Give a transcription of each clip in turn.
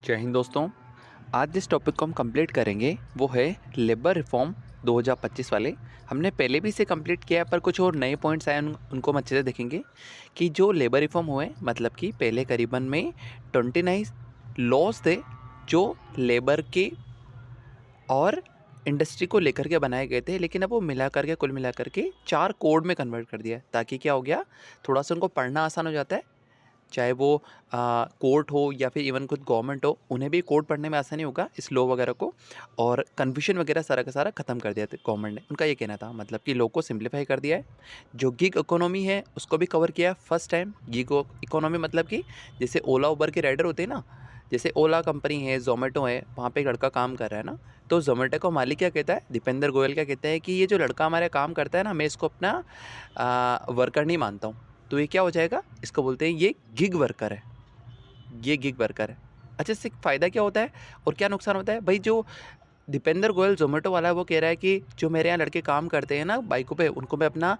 जय हिंद दोस्तों। आज जिस टॉपिक को हम कंप्लीट करेंगे वो है लेबर रिफॉर्म 2025 वाले। हमने पहले भी इसे कंप्लीट किया है पर कुछ और नए पॉइंट्स आए उनको हम अच्छे से देखेंगे कि जो लेबर रिफॉर्म हुए मतलब कि पहले करीबन में 29 लॉज थे जो लेबर के और इंडस्ट्री को लेकर के बनाए गए थे, लेकिन अब वो मिला करके कुल मिला करके 4 कोड में कन्वर्ट कर दिया है ताकि क्या हो गया, थोड़ा सा उनको पढ़ना आसान हो जाता है। चाहे वो कोर्ट हो या फिर इवन खुद गवर्नमेंट हो, उन्हें भी कोर्ट पढ़ने में आसानी होगा इस लॉ वगैरह को। और कन्फ्यूजन वगैरह सारा का सारा ख़त्म कर दिया था गवर्नमेंट ने, उनका ये कहना था मतलब कि लॉ को सिंप्लीफाई कर दिया है। जो गिग इकोनॉमी है उसको भी कवर किया फर्स्ट टाइम। गिग इकोनॉमी मतलब कि जैसे ओला उबर के राइडर होते हैं ना, जैसे ओला कंपनी है, जोमेटो है, वहाँ पे एक लड़का काम कर रहा है ना, तो जोमेटो का मालिक क्या कहता है, दीपेंद्र गोयल क्या कहता है कि ये जो लड़का हमारे काम करता है ना, मैं इसको अपना वर्कर नहीं मानता हूँ। तो ये क्या हो जाएगा, इसको बोलते हैं ये गिग वर्कर है, ये गिग वर्कर है। अच्छा, इससे फ़ायदा क्या होता है और क्या नुकसान होता है भाई? जो दीपेंद्र गोयल जोमेटो वाला है वो कह रहा है कि जो मेरे यहाँ लड़के काम करते हैं ना बाइकों पे, उनको मैं अपना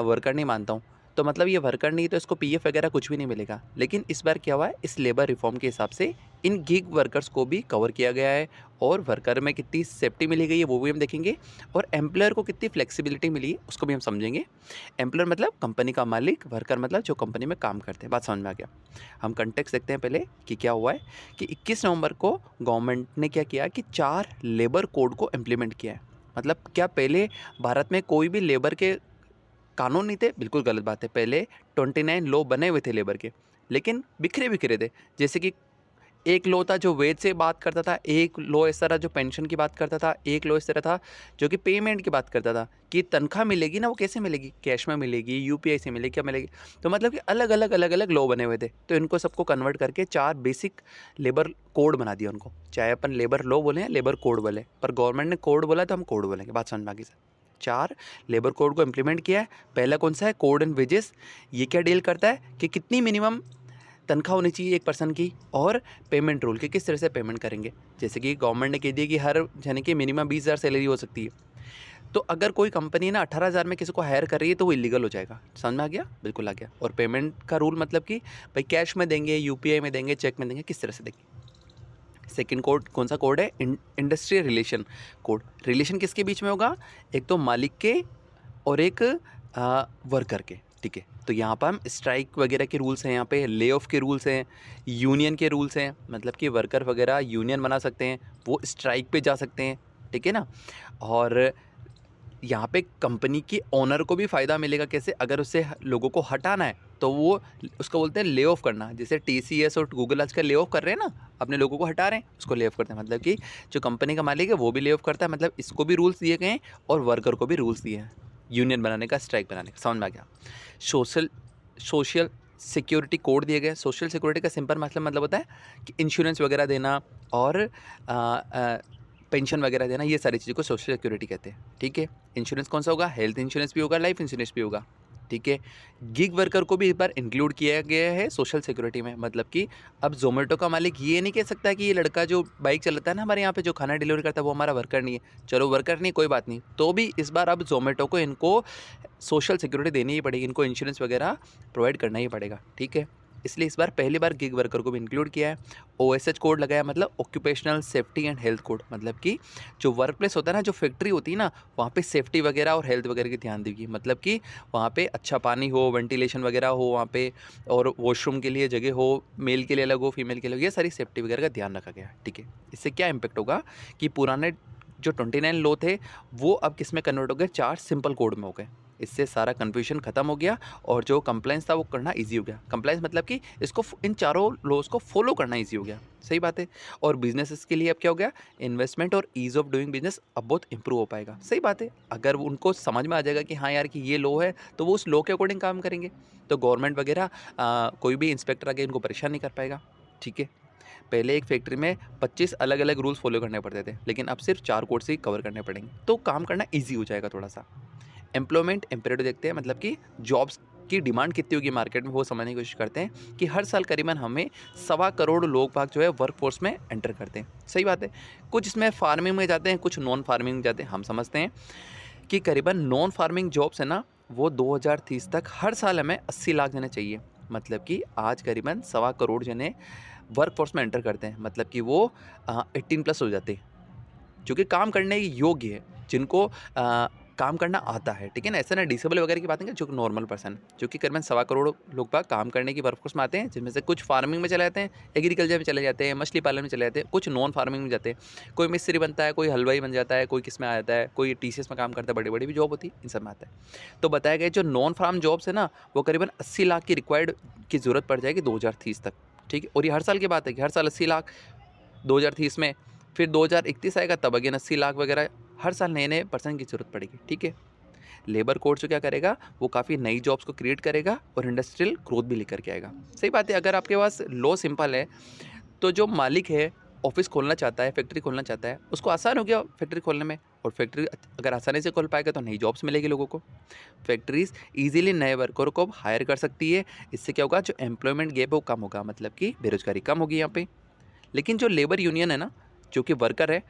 वर्कर नहीं मानता हूँ। तो मतलब ये वर्कर नहीं तो इसको पीएफ वगैरह कुछ भी नहीं मिलेगा। लेकिन इस बार क्या हुआ है, इस लेबर रिफॉर्म के हिसाब से इन गिग वर्कर्स को भी कवर किया गया है और वर्कर में कितनी सेफ्टी मिली गई है वो भी हम देखेंगे, और एम्प्लॉयर को कितनी फ्लेक्सिबिलिटी मिली है उसको भी हम समझेंगे। एम्प्लॉयर मतलब कंपनी का मालिक, वर्कर मतलब जो कंपनी में काम करते हैं। बात समझ में आ गया? हम कंटेक्स्ट देखते हैं पहले कि क्या हुआ है कि 21 नवंबर को गवर्नमेंट ने क्या किया कि 4 लेबर कोड को इम्प्लीमेंट किया है। मतलब क्या पहले भारत में कोई भी लेबर के कानून नहीं थे? बिल्कुल गलत बात है। पहले 29 लॉ बने हुए थे लेबर के, लेकिन बिखरे बिखरे थे। जैसे कि एक लॉ था जो वेज से बात करता था, एक लॉ इस तरह जो पेंशन की बात करता था, एक लॉ इस तरह था जो कि पेमेंट की बात करता था कि तनख्वाह मिलेगी ना, वो कैसे मिलेगी, कैश में मिलेगी, यूपीआई से मिलेगी, क्या मिलेगी। तो मतलब कि अलग अलग लॉ बने हुए थे। तो इनको सबको कन्वर्ट करके 4 बेसिक लेबर कोड बना दिया उनको। चाहे अपन लेबर लॉ बोले या लेबर कोड बोले, पर गवर्नमेंट ने कोड बोला तो हम कोड बोलेंगे। बात समझ में आ गई सर? 4 लेबर कोड को इम्प्लीमेंट किया है। पहला कौन सा है? Code and wages. ये क्या डील करता है कि कितनी मिनिमम तनख्वाह होनी चाहिए एक पर्सन की, और पेमेंट रूल कि किस तरह से पेमेंट करेंगे। जैसे कि गवर्नमेंट ने कह दिया कि हर जने की मिनिमम 20,000 सैलरी हो सकती है। तो अगर कोई कंपनी ना 18,000 में किसी को हायर कर रही है तो वो इलीगल हो जाएगा। समझ में आ गया? बिल्कुल आ गया। और पेमेंट का रूल मतलब कि भाई कैश में देंगे, यूपीआई में देंगे, चेक में देंगे, किस तरह से देंगे। सेकंड कोड कौन सा कोड है? Industrial relation code. रिलेशन किसके बीच में होगा? एक तो मालिक के और एक वर्कर के। ठीक है, तो यहाँ पर हम स्ट्राइक वगैरह के रूल्स हैं, यहाँ पे ले ऑफ के रूल्स हैं, यूनियन के रूल्स हैं। मतलब कि वर्कर वगैरह यूनियन बना सकते हैं, वो स्ट्राइक पे जा सकते हैं। ठीक है ना? और यहाँ पे कंपनी की ओनर को भी फ़ायदा मिलेगा। कैसे? अगर उससे लोगों को हटाना है तो वो उसको बोलते हैं ले ऑफ करना। जैसे टीसीएस और गूगल आजकल ले ऑफ कर रहे हैं ना, अपने लोगों को हटा रहे हैं, उसको ले ऑफ करते हैं। मतलब कि जो कंपनी का मालिक है वो भी ले ऑफ करता है। मतलब इसको भी रूल्स दिए गए हैं और वर्कर को भी रूल्स दिए हैं यूनियन बनाने का, स्ट्राइक बनाने का। समझ में आ गया? सोशल सिक्योरिटी कोड दिए गए। सोशल सिक्योरिटी का सिंपल मतलब होता है कि इंश्योरेंस वगैरह देना और पेंशन वगैरह देना, ये सारी चीज़ों को सोशल सिक्योरिटी कहते हैं। ठीक है, इंश्योरेंस कौन सा होगा? हेल्थ इंश्योरेंस भी होगा, लाइफ इंश्योरेंस भी होगा। ठीक है, गिग वर्कर को भी एक बार इंक्लूड किया गया है सोशल सिक्योरिटी में। मतलब कि अब जोमेटो का मालिक ये नहीं कह सकता कि ये लड़का जो बाइक चलाता है ना हमारे यहाँ पे, जो खाना डिलीवरी करता है, वो हमारा वर्कर नहीं है। चलो वर्कर नहीं, कोई बात नहीं, तो भी इस बार अब जोमेटो को इनको सोशल सिक्योरिटी देनी ही पड़ेगी, इनको इंश्योरेंस वगैरह प्रोवाइड करना ही पड़ेगा। ठीक है, इसलिए इस बार पहली बार गिग वर्कर को भी इंक्लूड किया है। ओएसएच कोड लगाया, मतलब occupational safety and health code. मतलब कि जो वर्क प्लेस होता है ना, जो फैक्ट्री होती है ना, वहाँ पे सेफ्टी वगैरह और हेल्थ वगैरह की ध्यान देगी। मतलब कि वहाँ पे अच्छा पानी हो, वेंटिलेशन वगैरह हो वहाँ पे, और वॉशरूम के लिए जगह हो, मेल के लिए अलग हो, फीमेल के लिए, ये सारी सेफ्टी वगैरह का ध्यान रखा गया है। ठीक है, इससे क्या इम्पेक्ट होगा कि पुराने जो 29 लॉ थे वो अब किस में कन्वर्ट हो गए? 4 सिंपल कोड में हो गए। इससे सारा कन्फ्यूजन खत्म हो गया और जो कंप्लाइंस था वो करना इजी हो गया। कंप्लाइंस मतलब कि इसको इन चारों लॉज को फॉलो करना इजी हो गया। सही बात है। और बिजनेसेस के लिए अब क्या हो गया? इन्वेस्टमेंट और ईज ऑफ डूइंग बिजनेस अब बहुत इंप्रूव हो पाएगा। सही बात है। अगर उनको समझ में आ जाएगा कि हाँ यार कि ये लॉ है, तो वो उस लॉ के अकॉर्डिंग काम करेंगे। तो गवर्नमेंट वगैरह कोई भी इंस्पेक्टर आके इनको परेशान नहीं कर पाएगा। ठीक है, पहले एक फैक्ट्री में 25 अलग अलग रूल्स फॉलो करने पड़ते थे, लेकिन अब सिर्फ 4 कोड से ही कवर करने पड़ेंगे, तो काम करना ईजी हो जाएगा थोड़ा सा। एम्प्लॉयमेंट इम्पेरेटिव देखते हैं, मतलब कि जॉब्स की डिमांड कितनी होगी मार्केट में, वो समझने की कोशिश करते हैं कि हर साल करीबन हमें 1.25 करोड़ लोग भाग जो है वर्क फोर्स में एंटर करते हैं। सही बात है। कुछ इसमें फार्मिंग में जाते हैं, कुछ नॉन फार्मिंग में जाते हैं। हम समझते हैं कि करीबन नॉन फार्मिंग जॉब्स है ना, वो 2030 तक हर साल हमें 80 लाख जने चाहिए। मतलब कि आज करीबन 1.25 करोड़ जने वर्क फोर्स में एंटर करते हैं, मतलब कि वो 18+ हो जाते हैं, जो कि काम करने के योग्य है, जिनको काम करना आता है, ठीक है ना। ऐसा ना डिसेबल वगैरह की बात नहीं, जो नॉर्मल पर्सन, जो कि करीबन 1.25 करोड़ लोग बाग काम करने की वर्कफोर्स में आते हैं, जिनमें से कुछ फार्मिंग में चले जाते हैं, एग्रीकल्चर में चले जाते हैं, मछली पालन में चले जाते हैं, कुछ नॉन फार्मिंग में जाते हैं, कोई मिस्त्री बनता है, कोई हलवाई बन जाता है, कोई किस में आ जाता है, कोई TCS में काम करता है, बड़ी बड़ी भी जॉब होती है, इन सब में आता है। तो बताया गया जो नॉन फार्म जॉब्स है ना, वो करीबन 80 लाख की रिक्वायर्ड की ज़रूरत पड़ जाएगी 2030 तक, ठीक है। और ये हर साल की बात है कि हर साल 80 लाख 2030 में, फिर 2031 आएगा तब अगेन 80 लाख वगैरह, हर साल नए नए पर्सन की जरूरत पड़ेगी, ठीक है। लेबर कोड जो क्या करेगा, वो काफ़ी नई जॉब्स को क्रिएट करेगा और इंडस्ट्रियल ग्रोथ भी लेकर के आएगा। सही बात है, अगर आपके पास लॉ सिंपल है तो जो मालिक है ऑफिस खोलना चाहता है, फैक्ट्री खोलना चाहता है, उसको आसान हो गया फैक्ट्री खोलने में, और फैक्ट्री अगर आसानी से खोल पाएगा तो नई जॉब्स मिलेगी लोगों को। फैक्ट्रीज इजीली नए वर्कर को हायर कर सकती है, इससे क्या होगा, जो एम्प्लॉयमेंट गैप है वो कम होगा, मतलब कि बेरोजगारी कम होगी यहाँ पे। लेकिन जो लेबर यूनियन है ना, जो कि वर्कर है,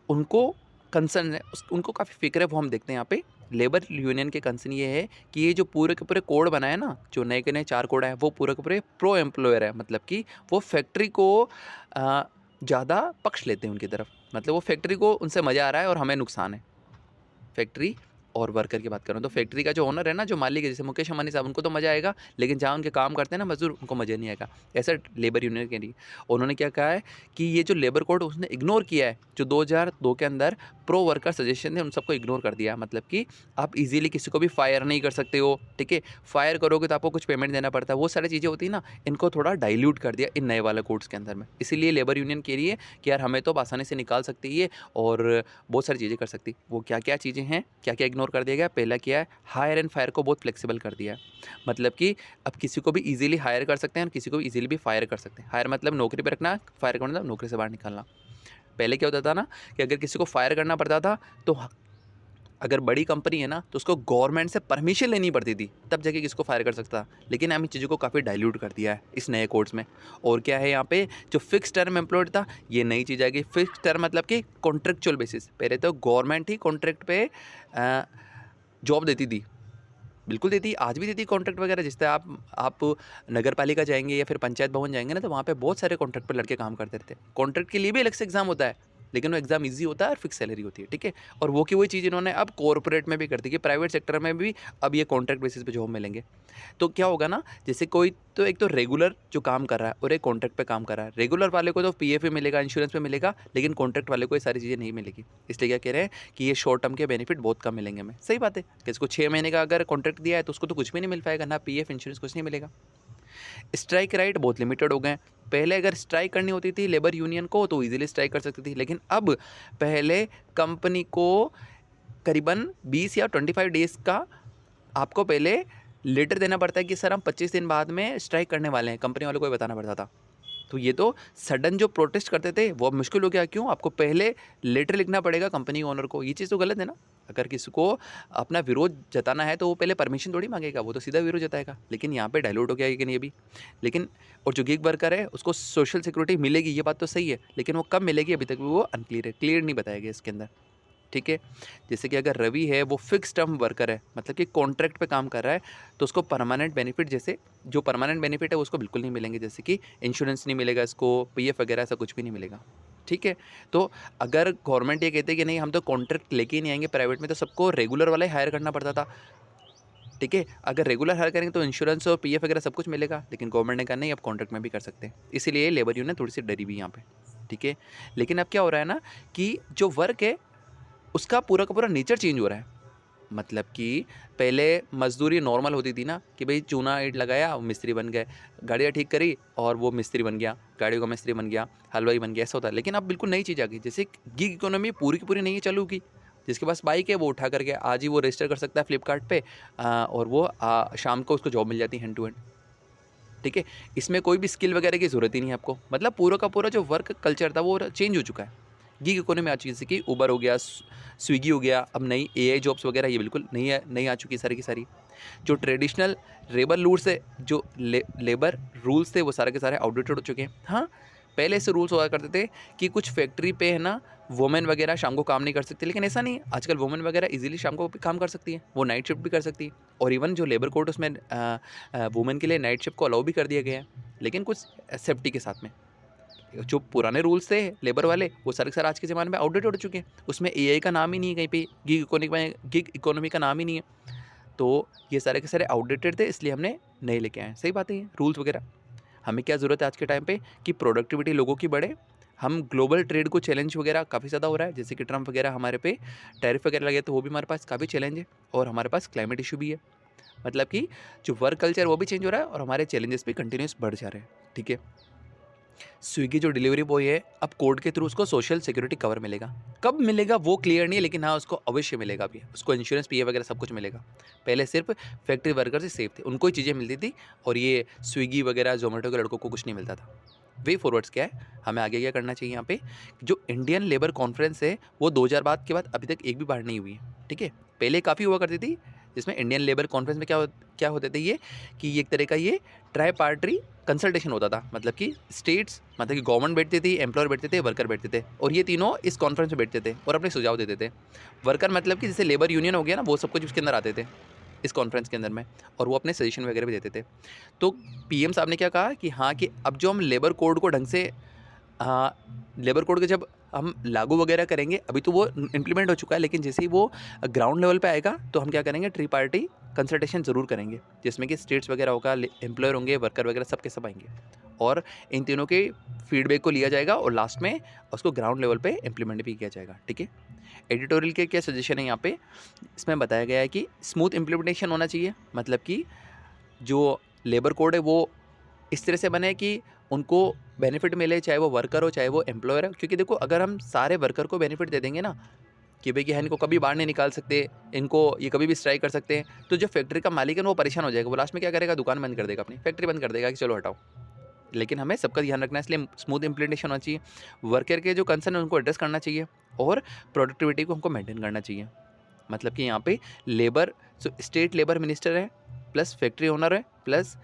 उनको कंसर्न है, उनको काफ़ी फिक्र है, वो हम देखते हैं यहाँ पे। लेबर यूनियन के कंसर्न ये है कि ये जो पूरे के पूरे कोड बनाए ना, जो नए के नए 4 कोड है, वो पूरे के पूरे प्रो एम्प्लॉयर है, मतलब कि वो फैक्ट्री को ज़्यादा पक्ष लेते हैं उनकी तरफ, मतलब वो फैक्ट्री को उनसे मज़ा आ रहा है और हमें नुकसान है। फैक्ट्री और वर्कर की बात करूँ तो फैक्ट्री का जो ओनर है ना, जो मालिक है, जैसे मुकेश अंबानी साहब, उनको तो मज़ा आएगा, लेकिन जहाँ उनके काम करते हैं ना मजदूर, उनको मज़ा नहीं आएगा। ऐसा लेबर यूनियन के लिए उन्होंने क्या कहा है कि ये जो लेबर कोड उसने इग्नोर किया है, जो 2002 के अंदर प्रो वर्कर सजेशन थे, उन सबको इग्नोर कर दिया। मतलब कि आप इजीली किसी को भी फायर नहीं कर सकते हो, ठीक है। फायर करोगे तो आपको कुछ पेमेंट देना पड़ता है, वो सारी चीज़ें होती है ना, इनको थोड़ा डाइल्यूट कर दिया इन नए वाले कोड्स के अंदर में। इसीलिए लेबर यूनियन के लिए कि यार हमें तो आसानी से निकाल सकती है और बहुत सारी चीज़ें कर सकती। वो क्या क्या चीज़ें हैं, क्या क्या इग्नोर कर दिया गया। पहला क्या है, हायर एंड फायर को बहुत फ्लेक्सिबल कर दिया है, मतलब कि अब किसी को भी इजीली हायर कर सकते हैं और किसी को भी इजीली भी फायर कर सकते हैं। हायर मतलब नौकरी पर रखना, फायर करना मतलब नौकरी से बाहर निकालना। पहले क्या होता था ना कि अगर किसी को फायर करना पड़ता था तो अगर बड़ी कंपनी है ना तो उसको गवर्नमेंट से परमिशन लेनी पड़ती थी, तब जाके किसको फायर कर सकता। लेकिन हम इन चीज़ों को काफ़ी डाइल्यूट कर दिया है इस नए कोड्स में। और क्या है यहाँ पे, जो फिक्स टर्म एम्प्लॉयड था, ये नई चीज़ आएगी। फिक्स टर्म मतलब कि कॉन्ट्रेक्चुअल बेसिस। पहले तो गवर्नमेंट ही कॉन्ट्रैक्ट पे जॉब देती थी, बिल्कुल देती, आज भी देती कॉन्ट्रैक्ट वगैरह। जिससे आप नगर पालिका जाएंगे या फिर पंचायत भवन जाएंगे ना, तो वहाँ पे बहुत सारे कॉन्ट्रैक्ट पे लड़के काम करते रहते हैं। कॉन्ट्रैक्ट के लिए भी अलग से एग्जाम होता है, लेकिन वो एग्जाम इजी होता है और फिक्स सैलरी होती है, ठीक है। और वो की वही चीज़ इन्होंने अब कॉर्पोरेट में भी कर दी कि प्राइवेट सेक्टर में भी अब ये कॉन्ट्रैक्ट बेसिस पे जॉब मिलेंगे। तो क्या होगा ना, जैसे कोई तो एक तो रेगुलर जो काम कर रहा है और एक कॉन्ट्रैक्ट पे काम कर रहा है। रेगुलर वाले को तो PF भी मिलेगा, इंश्योरेंस पे मिलेगा, लेकिन कॉन्ट्रैक्ट वाले को ये सारी चीज़ें नहीं मिलेगी। इसलिए क्या कह रहे हैं कि ये शॉर्ट टर्म के बेनिफिट बहुत कम मिलेंगे हमें। सही बात है कि इसको 6 महीने का अगर कॉन्ट्रैक्ट दिया है तो उसको तो कुछ भी नहीं मिल पाएगा, ना PF इंश्योरेंस, कुछ नहीं मिलेगा। स्ट्राइक राइट बहुत लिमिटेड हो गए। पहले अगर स्ट्राइक करनी होती थी लेबर यूनियन को तो इजीली स्ट्राइक कर सकती थी, लेकिन अब पहले कंपनी को करीबन 20 या 25 डेज़ का आपको पहले लेटर देना पड़ता है कि सर हम 25 दिन बाद में स्ट्राइक करने वाले हैं, कंपनी वालों को ये बताना पड़ता था। तो ये तो सडन जो प्रोटेस्ट करते थे वो अब मुश्किल हो गया। क्यों, आपको पहले लेटर लिखना पड़ेगा कंपनी ओनर को। ये चीज़ तो गलत है ना। अगर किसी को अपना विरोध जताना है तो वो पहले परमिशन थोड़ी मांगेगा, वो तो सीधा विरोध जताएगा। लेकिन यहाँ पे डाइल्यूट हो गया लेकिन ये भी। लेकिन और जो गिग वर्कर है उसको सोशल सिक्योरिटी मिलेगी, ये बात तो सही है, लेकिन वो कब मिलेगी अभी तक भी वो अनक्लियर है, क्लियर नहीं बताया गया इसके अंदर, ठीक है। जैसे कि अगर रवि है वो फिक्स टर्म वर्कर है, मतलब कि कॉन्ट्रैक्ट पे काम कर रहा है, तो उसको परमानेंट बेनिफिट, जैसे जो परमानेंट बेनिफिट है उसको बिल्कुल नहीं मिलेंगे, जैसे कि इंश्योरेंस नहीं मिलेगा इसको, PF वगैरह ऐसा कुछ भी नहीं मिलेगा, ठीक है। तो अगर गवर्नमेंट ये कहते कि नहीं हम तो कॉन्ट्रैक्ट लेके ही नहीं आएंगे प्राइवेट में, तो सबको रेगुलर वाला ही हायर करना पड़ता था, ठीक है। अगर रेगुलर हायर करेंगे तो इंश्योरेंस और PF वगैरह सब कुछ मिलेगा, लेकिन गवर्नमेंट ने कहा नहीं, अब कॉन्ट्रैक्ट में भी कर सकते हैं। इसीलिए लेबर यूनियन थोड़ी सी डरी भी यहाँ पे, ठीक है। लेकिन अब क्या हो रहा है ना कि जो वर्क है उसका पूरा का पूरा नेचर चेंज हो रहा है। मतलब कि पहले मजदूरी नॉर्मल होती थी ना कि भाई चूना ईंट लगाया और मिस्त्री बन गए, गाड़ियाँ ठीक करी और वो मिस्त्री बन गया, गाड़ियों का मिस्त्री बन गया, हलवाई बन गया, ऐसा होता है। लेकिन अब बिल्कुल नई चीज़ आ गई, जैसे गिग इकोनॉमी पूरी की पूरी नहीं चालू की। जिसके पास बाइक है वो उठा करके आज ही वो रजिस्टर कर सकता है फ्लिपकार्ट पे, और वो शाम को उसको जॉब मिल जाती है हैंड टू हैंड, ठीक है। इसमें कोई भी स्किल वगैरह की ज़रूरत ही नहीं है आपको। मतलब पूरा का पूरा जो वर्क कल्चर था वो चेंज हो चुका है। गिग इकोनॉमी आ चुकी है, जैसे कि उबर हो गया, स्विगी हो गया, अब नई AI जॉब्स वगैरह ये बिल्कुल नई आ चुकी है सारी की सारी। जो ट्रेडिशनल लेबर रूल्स है, जो लेबर रूल्स थे वो सारे के सारे आउटडेटेड हो चुके हैं। हाँ, पहले ऐसे रूल्स हुआ करते थे कि कुछ फैक्ट्री पे है ना वुमेन वगैरह शाम को काम नहीं कर सकती, लेकिन ऐसा नहीं है। आजकल वुमेन वगैरह इजीली शाम को भी काम कर सकती है, वो नाइट शिफ्ट भी कर सकती है। और इवन जो लेबर कोड उसमें वुमेन के लिए नाइट शिफ्ट को अलाउ भी कर दिया गया है, लेकिन कुछ सेफ्टी के साथ में। जो पुराने रूल्स थे लेबर वाले वो सारे के सारे आज के ज़माने में आउटडेटेड हो चुके हैं। उसमें एआई का नाम ही नहीं है कहीं पे, गिग इकोनॉमी का नाम ही नहीं है। तो ये सारे के सारे आउटडेटेड थे, इसलिए हमने नए लेके आए। सही बात है ये रूल्स वगैरह। हमें क्या ज़रूरत है आज के टाइम पे कि प्रोडक्टिविटी लोगों की बढ़े। हम ग्लोबल ट्रेड को चैलेंज वगैरह काफ़ी ज़्यादा हो रहा है, जैसे कि ट्रम्प वगैरह हमारे पे टैरिफ वगैरह लगे, तो वो भी हमारे पास काफ़ी चैलेंज है। और हमारे पास क्लाइमेट इशू भी है। मतलब कि जो वर्क कल्चर वो भी चेंज हो रहा है और हमारे चैलेंजेस भी कंटिन्यूस बढ़ जा रहे हैं। ठीक है। स्विगी जो डिलीवरी बॉय है, अब कोड के थ्रू उसको सोशल सिक्योरिटी कवर मिलेगा। कब मिलेगा वो क्लियर नहीं है, लेकिन हाँ उसको अवश्य मिलेगा भी, उसको इंश्योरेंस पीएफ वगैरह सब कुछ मिलेगा। पहले सिर्फ फैक्ट्री वर्कर से सेफ थे, उनको ही चीज़ें मिलती थी, और ये स्विगी वगैरह जोमेटो के लड़कों को कुछ नहीं मिलता था। वे फॉरवर्ड्स क्या है, हमें आगे क्या करना चाहिए यहाँ पे, जो इंडियन लेबर कॉन्फ्रेंस है वो 2000 बाद के बाद अभी तक एक भी बार नहीं हुई है। ठीक है। पहले काफ़ी हुआ करती थी, जिसमें इंडियन लेबर कॉन्फ्रेंस में क्या होते थे ये, कि एक तरह का ये ट्राई पार्टी कंसल्टेशन होता था। मतलब कि स्टेट्स, मतलब कि गवर्नमेंट बैठती थी, एम्प्लॉयर बैठते थे, वर्कर बैठते थे, और ये तीनों इस कॉन्फ्रेंस में बैठते थे और अपने सुझाव देते थे। वर्कर मतलब कि जैसे लेबर यूनियन हो गया ना, वो सब कुछ उसके अंदर आते थे इस कॉन्फ्रेंस के अंदर में, और वो अपने सजेशन वगैरह भी देते थे। तो पीएम साहब ने क्या कहा कि हाँ, कि अब जो हम लेबर कोड को ढंग से, हाँ, लेबर कोड के जब हम लागू वगैरह करेंगे, अभी तो वो इम्प्लीमेंट हो चुका है, लेकिन जैसे ही वो ग्राउंड लेवल पे आएगा तो हम क्या करेंगे, ट्री पार्टी कंसल्टेशन ज़रूर करेंगे, जिसमें कि स्टेट्स वगैरह होगा, एम्प्लॉयर होंगे, वर्कर वगैरह सब के सब आएंगे, और इन तीनों के फीडबैक को लिया जाएगा और लास्ट में उसको ग्राउंड लेवल पे इम्प्लीमेंट भी किया जाएगा। ठीक है। एडिटोरियल के क्या सजेशन है यहाँ पे, इसमें बताया गया है कि स्मूथ इम्प्लीमेंटेशन होना चाहिए। मतलब कि जो लेबर कोड है वो इस तरह से बने कि उनको बेनिफिट मिले, चाहे वो वर्कर हो चाहे वो एम्प्लॉयर है। क्योंकि देखो, अगर हम सारे वर्कर को बेनिफिट दे देंगे ना, कि भाई कि इनको कभी बाहर नहीं निकाल सकते, इनको ये कभी भी स्ट्राइक कर सकते हैं, तो जो फैक्ट्री का मालिक है वो परेशान हो जाएगा। वो लास्ट में क्या करेगा, दुकान बंद कर देगा, अपनी फैक्ट्री बंद कर देगा कि चलो हटाओ। लेकिन हमें सबका ध्यान रखना है, इसलिए स्मूथ इम्प्लीमेंटेशन होना चाहिए। वर्कर के जो कंसर्न है उनको एड्रेस करना चाहिए, और प्रोडक्टिविटी को हमको मेंटेन करना चाहिए। मतलब कि यहाँ पे लेबर, स्टेट लेबर मिनिस्टर है, प्लस फैक्ट्री ओनर है, प्लस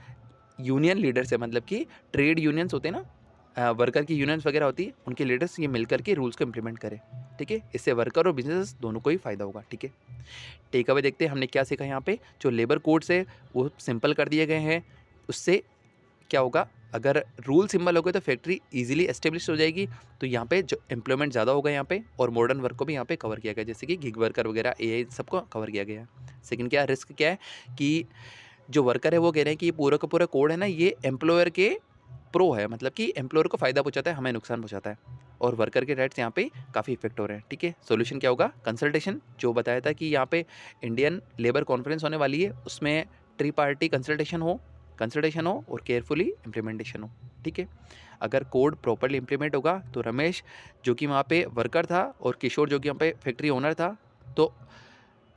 यूनियन लीडर्स है। मतलब कि ट्रेड यूनियंस होते हैं ना, वर्कर की यूनियंस वगैरह होती है, उनके लीडर्स ये मिलकर के रूल्स को इम्प्लीमेंट करें। ठीक है। इससे वर्कर और बिजनेस दोनों को ही फ़ायदा होगा। ठीक है। टेक अवे देखते हैं हमने क्या सीखा यहाँ पे। जो लेबर कोड्स है वो सिंपल कर दिए गए हैं, उससे क्या होगा, अगर रूल सिंपल हो गए तो फैक्ट्री इजीली एस्टेब्लिश हो जाएगी। तो यहाँ पे जो एम्प्लॉयमेंट ज़्यादा होगा यहाँ पे, और मॉडर्न वर्क को भी यहाँ पे कवर किया गया, जैसे कि गिग वर्कर वगैरह, एआई सबको कवर किया गया है। सेकंड क्या रिस्क क्या है, कि जो वर्कर है वो कह रहे हैं कि ये पूरा का पूरा कोड है ना, ये एम्प्लॉयर के प्रो है। मतलब कि एम्प्लॉयर को फ़ायदा पहुँचाता है, हमें नुकसान पहुँचाता है, और वर्कर के राइट्स यहाँ पे काफ़ी इफेक्ट हो रहे हैं। ठीक है। सॉल्यूशन क्या होगा, कंसल्टेशन, जो बताया था कि यहाँ पे इंडियन लेबर कॉन्फ्रेंस होने वाली है, उसमें ट्री पार्टी कंसल्टेशन हो और केयरफुली इम्प्लीमेंटेशन हो। ठीक है। अगर कोड प्रॉपरली इम्प्लीमेंट होगा तो रमेश जो कि वहाँ पे वर्कर था, और किशोर जो कि यहाँ पे फैक्ट्री ओनर था, तो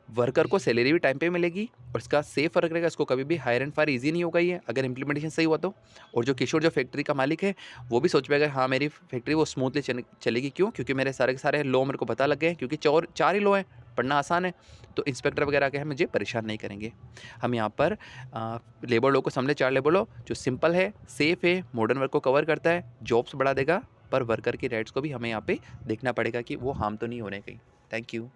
वर्कर को सैलरी भी टाइम पे मिलेगी, और इसका सेफ वर्क रहेगा, इसको कभी भी हायर एंड फायर इजी नहीं होगा ये, अगर इंप्लीमेंटेशन सही हुआ तो। और जो किशोर जो फैक्ट्री का मालिक है वो भी सोच पाएगा, हाँ मेरी फैक्ट्री वो स्मूथली चलेगी। क्यों? क्योंकि मेरे सारे के सारे लॉ मेरे को पता लग गए, क्योंकि चार ही लॉ हैं, पढ़ना आसान है, तो इंस्पेक्टर वगैरह के मुझे परेशान नहीं करेंगे। हम यहाँ पर लेबर लॉ को समझे, 4 लेबर लॉ जो सिंपल है, सेफ है, मॉडर्न वर्क को कवर करता है, जॉब्स बढ़ा देगा, पर वर्कर की राइट्स को भी हमें यहाँ पे देखना पड़ेगा कि वो हार्म तो नहीं होने कहीं। Thank you.